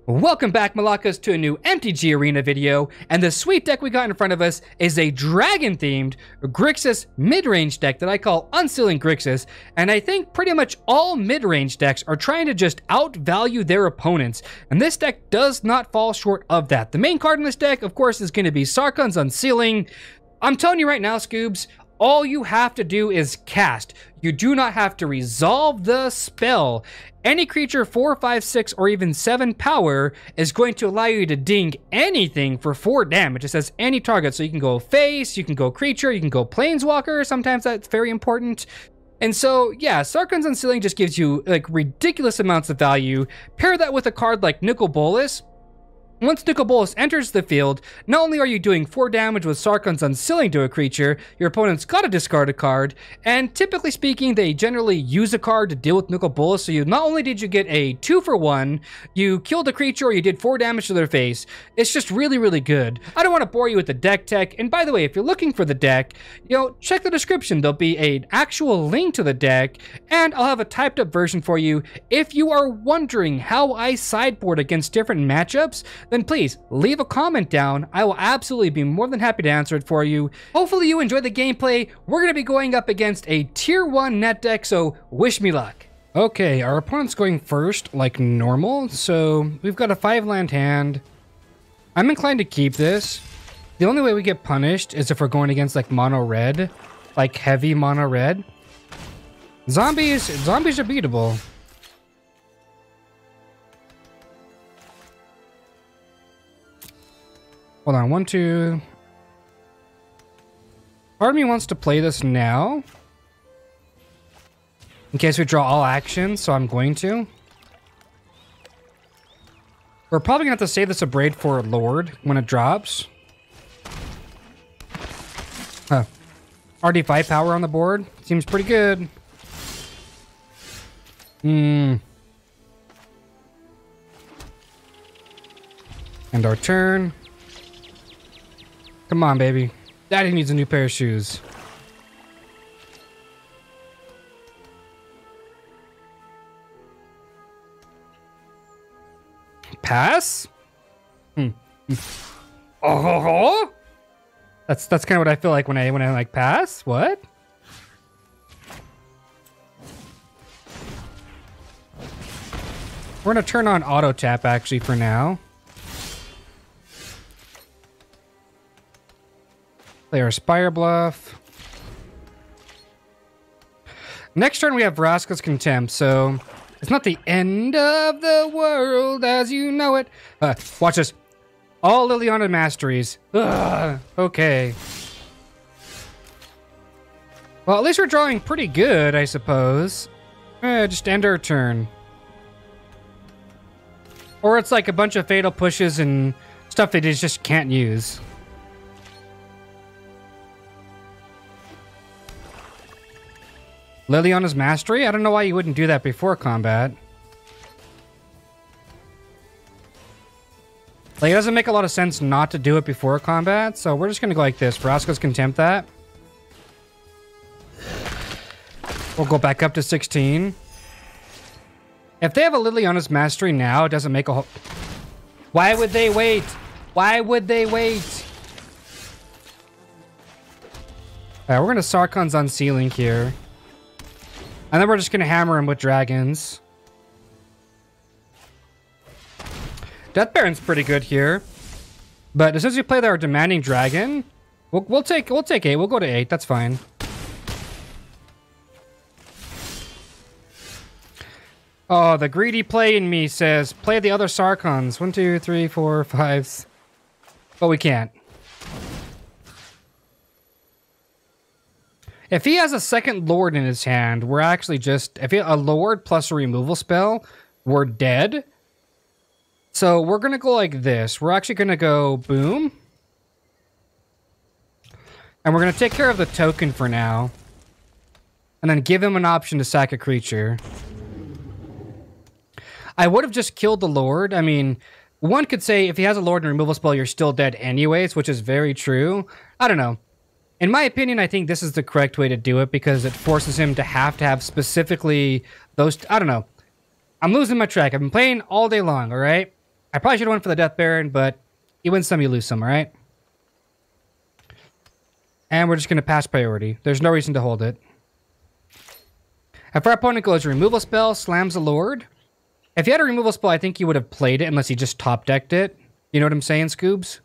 Welcome back, Malakas, to a new MTG Arena video, and the sweet deck we got in front of us is a dragon-themed Grixis mid-range deck that I call Unsealing Grixis, and I think pretty much all mid-range decks are trying to just outvalue their opponents, and this deck does not fall short of that. The main card in this deck, of course, is going to be Sarkhan's Unsealing. I'm telling you right now, Scoobs, all you have to do is cast. You do not have to resolve the spell. Any creature 4, 5, 6, or even 7 power is going to allow you to ding anything for 4 damage. It says any target, so you can go face, you can go creature, you can go planeswalker. Sometimes that's very important. And so, yeah, Sarkhan's Unsealing just gives you like ridiculous amounts of value. Pair that with a card like Nicol Bolas. Once Nicol Bolas enters the field, not only are you doing 4 damage with Sarkhan's Unsealing to a creature, your opponent's got to discard a card, and typically speaking, they generally use a card to deal with Nicol Bolas, so not only did you get a 2-for-1, you killed a creature or you did 4 damage to their face. It's just really, really good. I don't want to bore you with the deck tech, and by the way, if you're looking for the deck, check the description. There'll be an actual link to the deck, and I'll have a typed up version for you. If you are wondering how I sideboard against different matchups, then please leave a comment down. I will absolutely be more than happy to answer it for you. Hopefully you enjoyed the gameplay. We're going to be going up against a tier 1 net deck, so wish me luck. Okay, our opponent's going first like normal, so we've got a 5-land hand. I'm inclined to keep this. The only way we get punished is if we're going against like mono red, like heavy mono red. Zombies are beatable. Hold on, 1, 2. Part of me wants to play this now, in case we draw all actions, so I'm going to. We're probably going to have to save this Abrade for Lord when it drops. Huh. RD5 power on the board. Seems pretty good. And our turn. Come on, baby. Daddy needs a new pair of shoes. Pass? Oh, that's kind of what I feel like when I like pass. What? We're gonna turn on auto tap actually for now. Play our Spire Bluff. Next turn we have Vraska's Contempt, so it's not the end of the world as you know it. Watch this. All Liliana Masteries. Ugh, okay. Well, at least we're drawing pretty good, I suppose. Just end our turn. Or it's like a bunch of fatal pushes and stuff that they just can't use. Liliana's Mastery? I don't know why you wouldn't do that before combat. Like, it doesn't make a lot of sense not to do it before combat, so we're just gonna go like this. Vraska's Contempt that. We'll go back up to 16. If they have a Liliana's Mastery now, it doesn't make a whole... Why would they wait? Why would they wait? Alright, we're gonna Sarkhan's Unsealing here. And then we're just going to hammer him with dragons. Death Baron's pretty good here. But as soon as we play our demanding dragon, we'll take 8. We'll go to 8. That's fine. Oh, the greedy play in me says, play the other Sarkhans. 1, 2, 3, 4, 5. But we can't. If he has a second Lord in his hand, we're actually just... If he a Lord plus a removal spell, we're dead. So we're going to go like this. We're actually going to go boom. And we're going to take care of the token for now. And then give him an option to sack a creature. I would have just killed the Lord. I mean, one could say if he has a Lord and removal spell, you're still dead anyways, which is very true. I don't know. In my opinion, I think this is the correct way to do it because it forces him to have specifically those... I don't know. I'm losing my track. I've been playing all day long, all right? I probably should have went for the Death Baron, but you win some, you lose some, all right? And we're just going to pass priority. There's no reason to hold it. If our opponent goes removal spell, slams a Lord. If he had a removal spell, I think he would have played it unless he just top decked it. You know what I'm saying, Scoobs?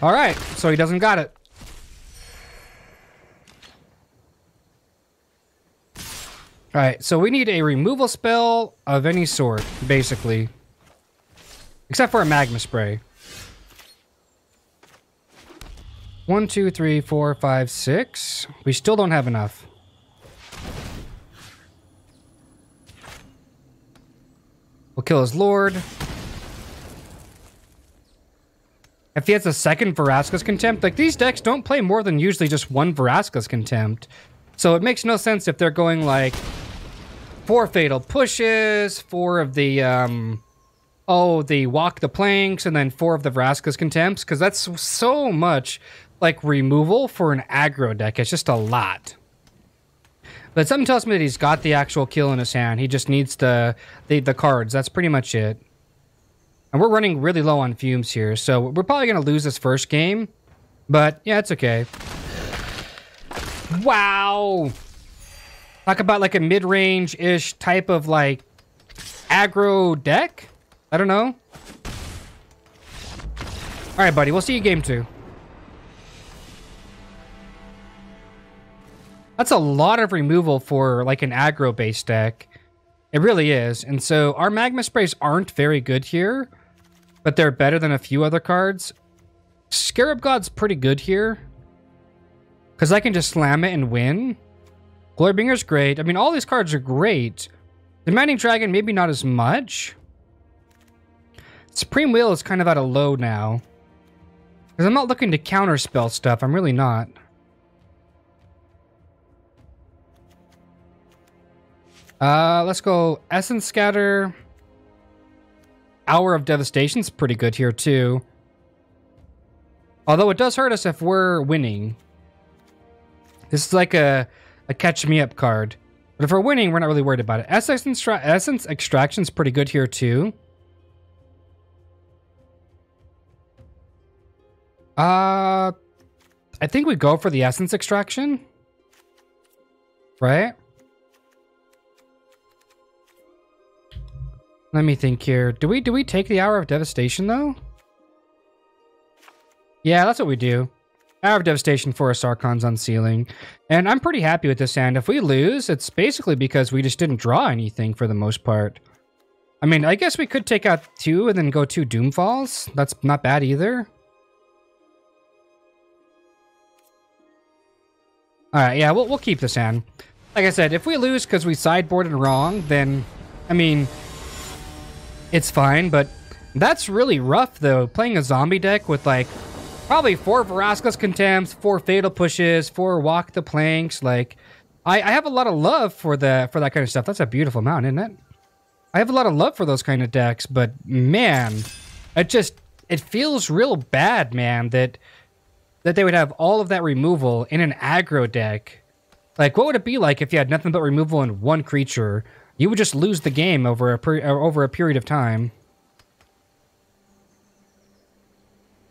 All right, so he doesn't got it. All right, so we need a removal spell of any sort, basically. Except for a Magma Spray. 1, 2, 3, 4, 5, 6. We still don't have enough. We'll kill his Lord. If he has a second Vraska's Contempt, like these decks don't play more than usually just one Vraska's Contempt. So it makes no sense if they're going like 4 Fatal Pushes, 4 of the, the Walk the Planks, and then 4 of the Vraska's Contempts, because that's so much like removal for an aggro deck. It's just a lot. But something tells me that he's got the actual kill in his hand. He just needs the cards. That's pretty much it. And we're running really low on fumes here, so we're probably going to lose this first game. But, yeah, it's okay. Wow! Talk about, like, a mid-range-ish type of, like, aggro deck? I don't know. Alright, buddy. We'll see you game 2. That's a lot of removal for, like, an aggro-based deck. It really is. And so our Magma Sprays aren't very good here, but they're better than a few other cards. Scarab God's pretty good here, because I can just slam it and win. Glorybringer's great. I mean, all these cards are great. Demanding Dragon, maybe not as much. Supreme Will is kind of at a low now, because I'm not looking to counterspell stuff. I'm really not. Let's go Essence Scatter. Hour of Devastation's pretty good here too. Although it does hurt us if we're winning. This is like a catch me up card. But if we're winning, we're not really worried about it. Essence Extraction's pretty good here too. I think we go for the Essence Extraction. Right? Let me think here. Do we take the Hour of Devastation though? Yeah, that's what we do. Hour of Devastation for a Sarkhan's Unsealing. And I'm pretty happy with this hand. If we lose, it's basically because we just didn't draw anything for the most part. I mean, I guess we could take out 2 and then go 2 Doomfalls. That's not bad either. Alright, yeah, we'll keep this hand. Like I said, if we lose because we sideboarded wrong, then, I mean, it's fine, but that's really rough, though. Playing a zombie deck with, like, probably 4 Vraska's Contempts, 4 Fatal Pushes, 4 Walk the Planks. Like, I have a lot of love for that kind of stuff. That's a beautiful mountain, isn't it? I have a lot of love for those kind of decks, but, man, it feels real bad, man, that they would have all of that removal in an aggro deck. Like, what would it be like if you had nothing but removal in one creature? You would just lose the game over a period of time.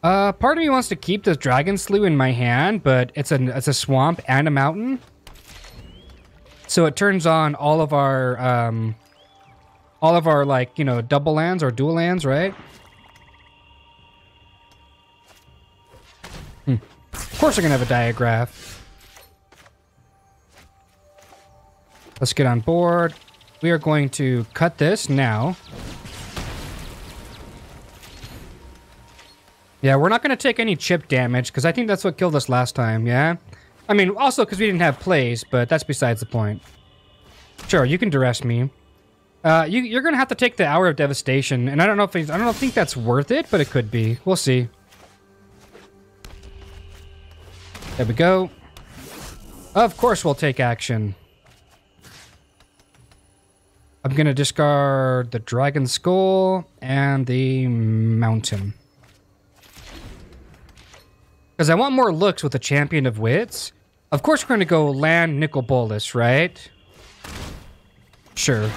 Part of me wants to keep this Dragon Slough in my hand, but it's a swamp and a mountain, so it turns on all of our like, you know, double lands or dual lands, right? Of course, we're gonna have a Diagraph. Let's get on board. We are going to cut this now. Yeah, we're not going to take any chip damage, because I think that's what killed us last time, yeah? I mean, also because we didn't have plays, but that's besides the point. Sure, you can duress me. You're going to have to take the Hour of Devastation, and I don't think that's worth it, but it could be. We'll see. There we go. Of course we'll take action. I'm going to discard the Dragonskull and the Mountain. Because I want more looks with the Champion of Wits. Of course we're going to go land Nicol Bolas, right? Sure.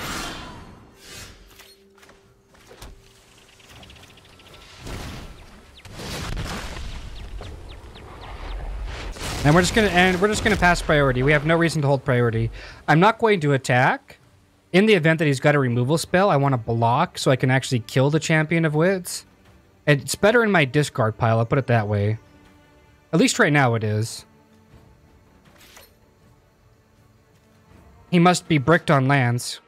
And we're just gonna pass priority. We have no reason to hold priority. I'm not going to attack. In the event that he's got a removal spell, I want to block so I can actually kill the Champion of Wits. It's better in my discard pile, I'll put it that way. At least right now it is. He must be bricked on lands.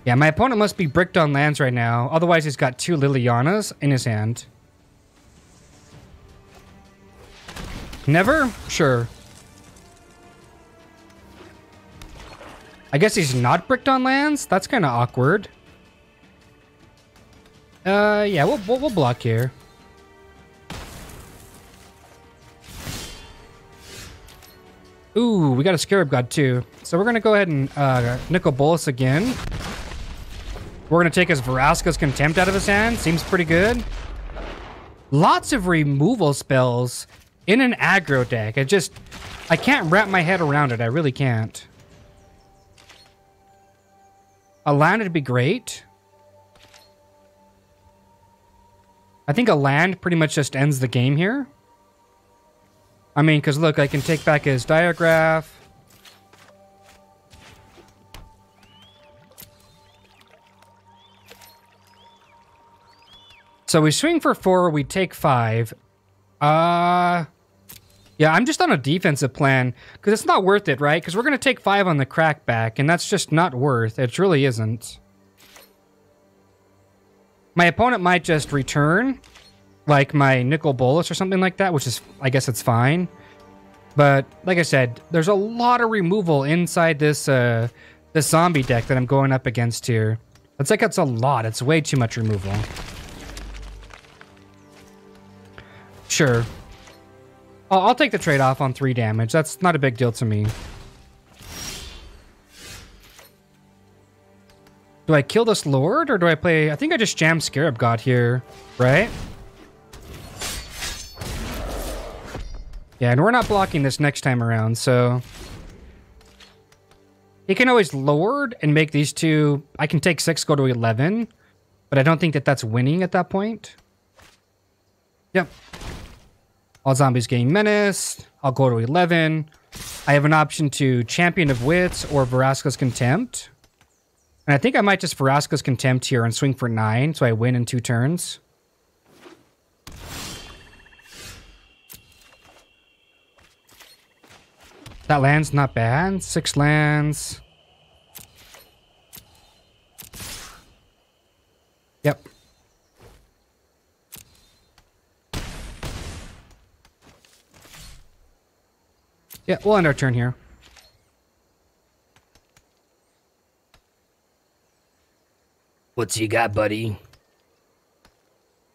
Yeah, my opponent must be bricked on lands right now. Otherwise, he's got 2 Lilianas in his hand. Never? Sure. I guess he's not bricked on lands? That's kind of awkward. Yeah, we'll block here. Ooh, we got a Scarab God too. So we're gonna go ahead and Nicol Bolas again. We're gonna take his Vraska's Contempt out of his hand. Seems pretty good. Lots of removal spells in an aggro deck. I can't wrap my head around it. I really can't. A land would be great. I think a land pretty much just ends the game here. I mean, because look, I can take back his Diagraph. So we swing for 4, we take 5. Yeah, I'm just on a defensive plan because it's not worth it, right? Because we're going to take 5 on the crackback, and that's just not worth it. It really isn't. My opponent might just return, like my Nicol Bolas or something like that, which is, I guess it's fine. But like I said, there's a lot of removal inside this this zombie deck that I'm going up against here. It's a lot. It's way too much removal. Sure. I'll take the trade-off on 3 damage. That's not a big deal to me. Do I kill this Lord, or do I play... I think I just jam Scarab God here, right? Yeah, and we're not blocking this next time around, so... He can always Lord and make these 2... I can take 6, go to 11, but I don't think that that's winning at that point. Yep. All zombies getting menaced. I'll go to 11. I have an option to Champion of Wits or Vraska's Contempt. And I think I might just Vraska's Contempt here and swing for 9, so I win in 2 turns. That land's not bad. 6 lands. Yep. Yeah, we'll end our turn here. What's you got, buddy?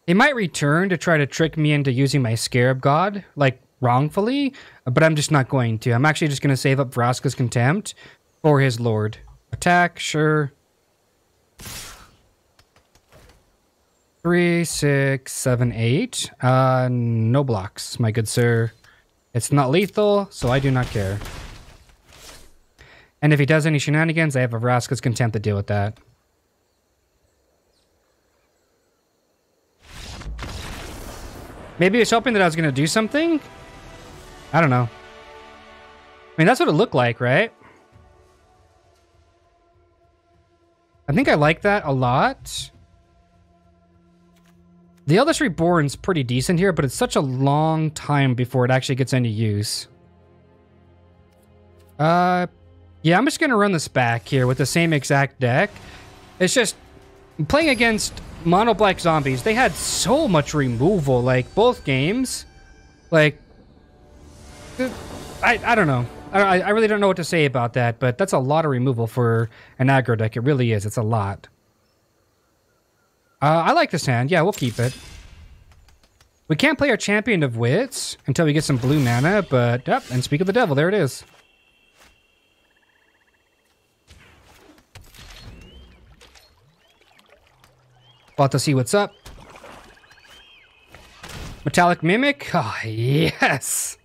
He might return to try to trick me into using my Scarab God, like, wrongfully, but I'm just not going to. I'm actually just going to save up Vraska's Contempt for his Lord. Attack, sure. 3, 6, 7, 8. No blocks, my good sir. It's not lethal, so I do not care. And if he does any shenanigans, I have a Vraska's Contempt to deal with that. Maybe he was hoping that I was going to do something? I don't know. I mean, that's what it looked like, right? I think I like that a lot. The Eldest Reborn's pretty decent here, but it's such a long time before it actually gets any use. Yeah, I'm just going to run this back here with the same exact deck. It's just, playing against mono black zombies, they had so much removal, like, both games. Like, I don't know. I really don't know what to say about that, but that's a lot of removal for an aggro deck. It really is. It's a lot. I like this hand. Yeah, we'll keep it. We can't play our Champion of Wits until we get some blue mana, but... Yep, and speak of the devil, there it is. About to see what's up. Metallic Mimic. Oh, yes.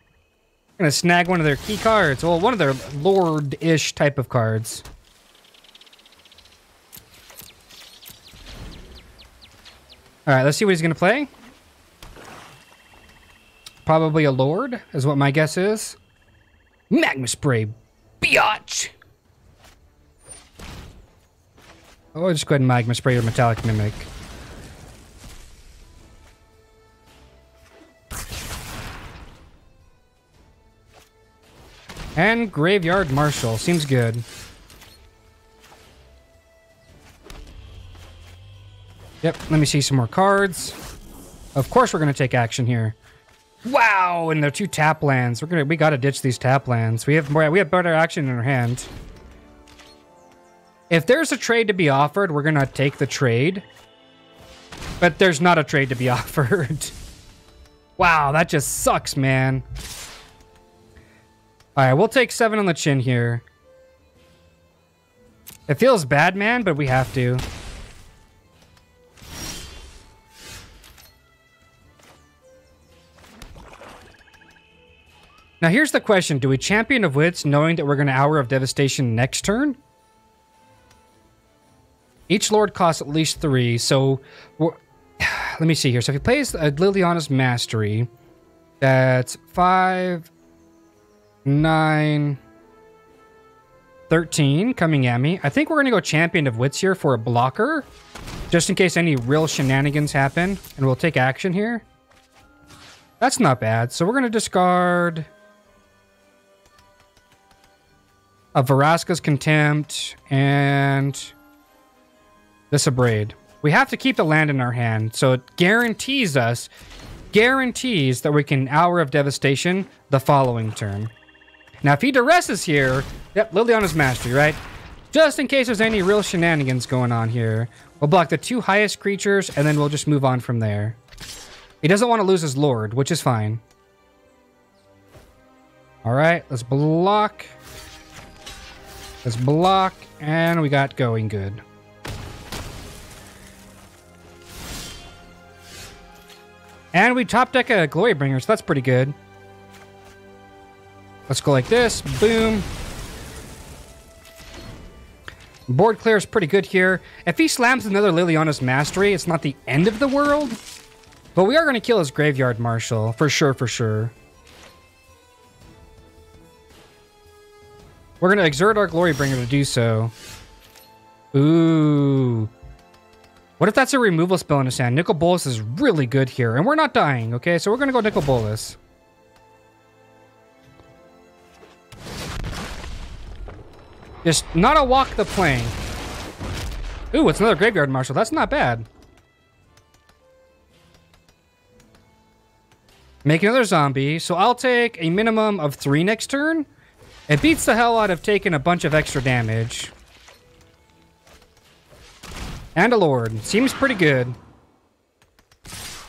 I'm going to snag one of their key cards. Well, one of their Lord-ish type of cards. All right, let's see what he's going to play. probably a Lord, is what my guess is. Magma Spray, biatch! Oh, I'll just go ahead and Magma Spray or Metallic Mimic. And Graveyard Marshal. Seems good. Yep, let me see some more cards. Of course we're going to take action here. Wow, and they're 2 tap lands. We got to ditch these tap lands. We have better action in our hand. If there's a trade to be offered, we're going to take the trade. But there's not a trade to be offered. Wow, that just sucks, man. Alright, we'll take 7 on the chin here. It feels bad, man, but we have to. Now here's the question. Do we Champion of Wits knowing that we're going to Hour of Devastation next turn? Each Lord costs at least 3, so... let me see here. So if he plays Liliana's Mastery, that's 5, 9, 13 coming at me. I think we're going to go Champion of Wits here for a blocker, just in case any real shenanigans happen, and we'll take action here. That's not bad. So we're going to discard a Vraska's Contempt and this Abrade. We have to keep the land in our hand, so it guarantees that we can Hour of Devastation the following turn. Now, if he duresses here, yep, Liliana's Mastery, right? Just in case there's any real shenanigans going on here, we'll block the 2 highest creatures, and then we'll just move on from there. He doesn't want to lose his Lord, which is fine. All right, let's block. Let's block, and we got going good. And we top deck a Glorybringer, so that's pretty good. Let's go like this. Boom. Board clear is pretty good here. If he slams another Liliana's Mastery, it's not the end of the world. But we are going to kill his Graveyard Marshal. For sure, for sure. We're going to exert our Glorybringer to do so. Ooh. What if that's a removal spell in his hand? Nicol Bolas is really good here. And we're not dying, okay? So we're going to go Nicol Bolas. Just not a walk the plank. Ooh, it's another Graveyard Marshal. That's not bad. Make another zombie. So I'll take a minimum of 3 next turn. It beats the hell out of taking a bunch of extra damage. And a Lord. Seems pretty good.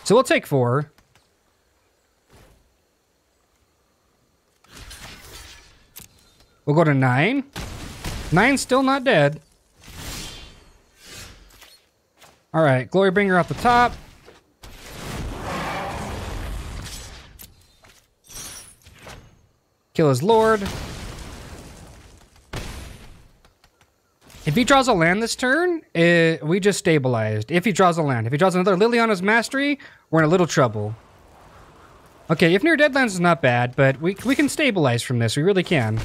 So we'll take 4. We'll go to 9. 9's still not dead. Alright, Glorybringer off the top. Kill his Lord. If he draws a land this turn, we just stabilized. If he draws a land. If he draws another Liliana's Mastery, we're in a little trouble. Okay, if near deadlands is not bad, but we can stabilize from this. We really can.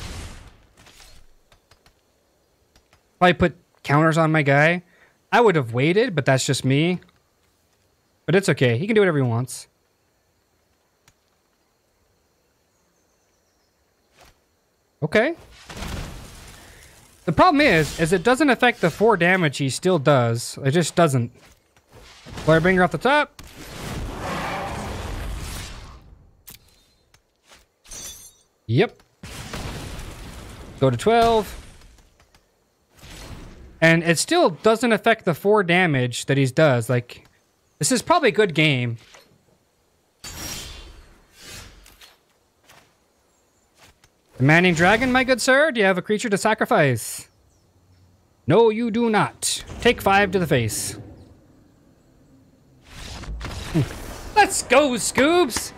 Probably put counters on my guy. I would have waited, but that's just me. But it's okay. He can do whatever he wants. Okay. The problem is it doesn't affect the 4 damage he still does. It just doesn't. Glorybringer off the top. Yep. Go to 12. And it still doesn't affect the 4 damage that he does. Like, this is probably a good game. Demanding Dragon, my good sir? Do you have a creature to sacrifice? No, you do not. Take 5 to the face. Let's go, Scoobs!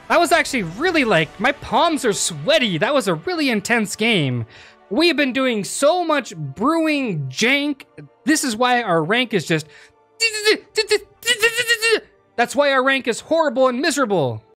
That was actually really like, my palms are sweaty. That was a really intense game. We have been doing so much brewing jank. This is why our rank is just... That's why our rank is horrible and miserable.